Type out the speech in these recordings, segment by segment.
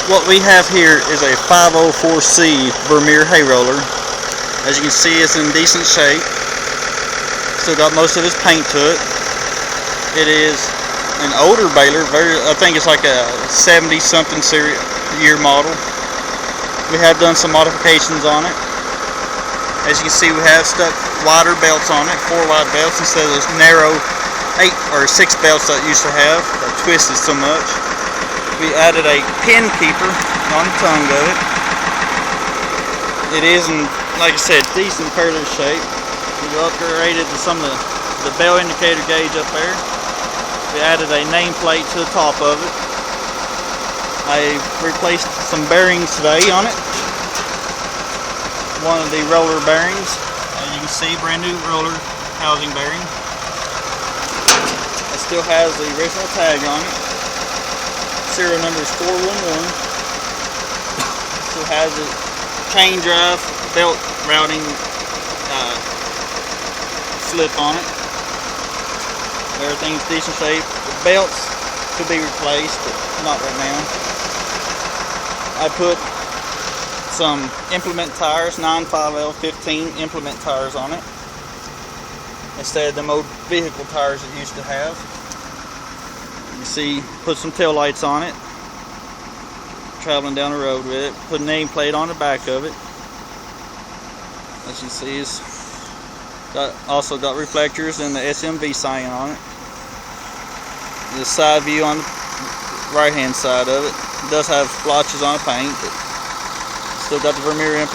what we have here is a 504C Vermeer hay roller. As you can see, it's in decent shape. Still got most of its paint to it. It is an older baler, I think it's like a 70-something year model. We have done some modifications on it. As you can see, we have stuck wider belts on it, 4 wide belts instead of those narrow 8 or 6 belts that it used to have that twisted so much. We added a pin keeper on the tongue of it. It is in, like I said, decent fairly shape. We upgraded to some of the bell indicator gauge up there. We added a nameplate to the top of it. I replaced some bearings today on it. One of the roller bearings. As you can see, brand new roller housing bearing. It still has the original tag on it. Serial number is 411. Still has a chain drive belt routing slip on it. Everything's decent shape. The belts could be replaced, but not right now. I put some implement tires, 95L15 implement tires on it, instead of the old vehicle tires it used to have. You see, put some tail lights on it, traveling down the road with it. Put a nameplate on the back of it. As you see, it's also got reflectors and the SMV sign on it. The side view on the right hand side of it does have splotches on the paint, but still got the Vermeer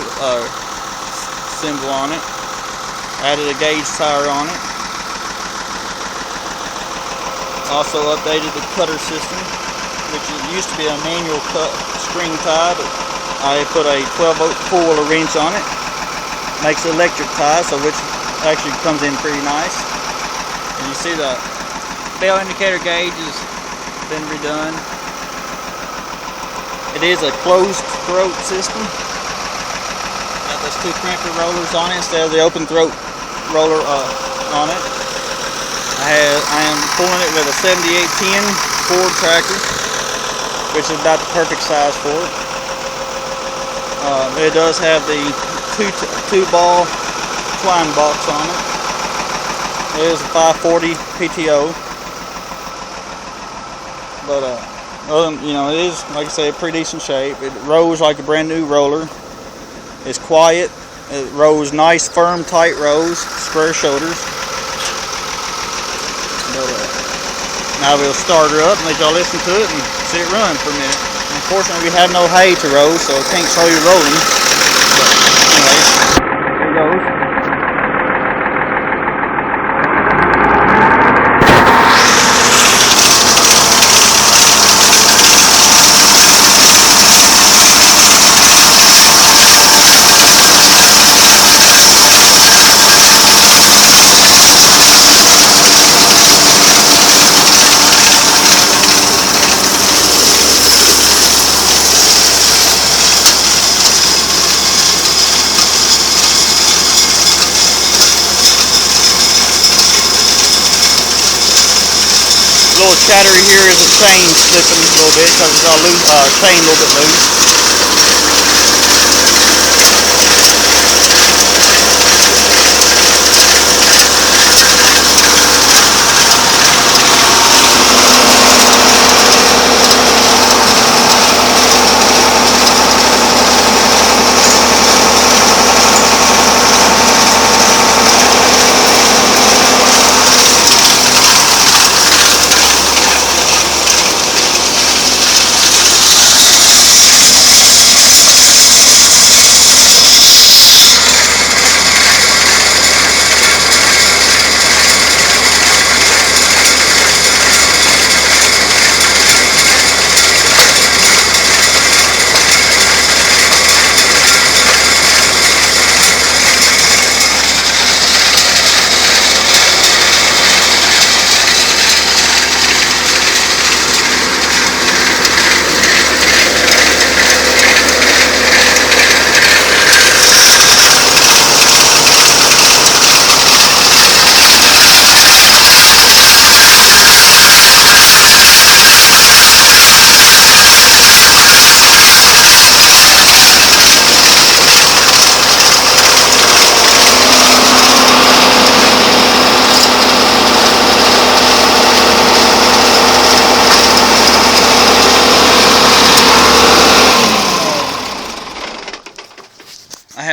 symbol on it. Added a gauge tire on it. Also updated the cutter system, which used to be a manual cut string tie, but I put a 12-volt 4-wheeler wrench on it. Makes an electric tie, so which actually comes in pretty nice. And you see the bell indicator gauge has been redone. It is a closed throat system. Got those 2 crimper rollers on it instead of the open throat roller on it. I am pulling it with a 7810 Ford tractor, which is about the perfect size for it. It does have the two ball twine box on it. It is a 540 PTO, but it is, like I say, pretty decent shape. It rolls like a brand new roller. It's quiet. It rolls nice, firm, tight rolls, square shoulders. But now we'll start her up and let y'all listen to it and see it run for a minute. Unfortunately, we have no hay to roll, so I can't show you rolling. But anyway, here goes. A little chattery here is the chain slipping a little bit because it's got a chain a little bit loose.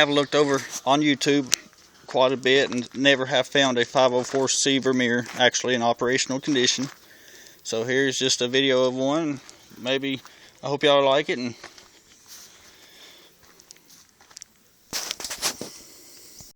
have looked over on YouTube quite a bit and never have found a 504C vermeer actually in operational condition. So here's just a video of one. Maybe I hope y'all like it, and